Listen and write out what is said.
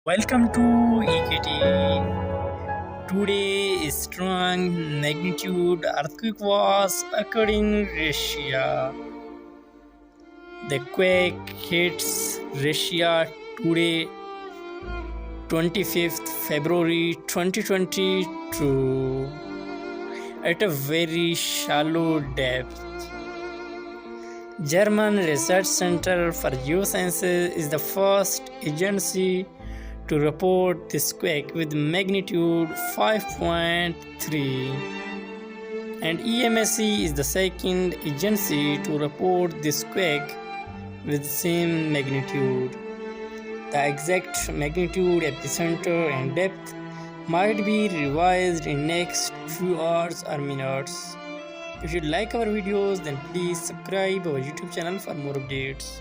Welcome to EKT. Today, a strong magnitude earthquake was occurred in Russia. The quake hits Russia today, 25th February 2022, at a very shallow depth. German Research Center for Geosciences is the first agency to report this quake with magnitude 5.3, and EMSC is the second agency to report this quake with same magnitude. The exact magnitude, epicenter and depth might be revised in next few hours or minutes. If you like our videos, then please subscribe our YouTube channel for more updates.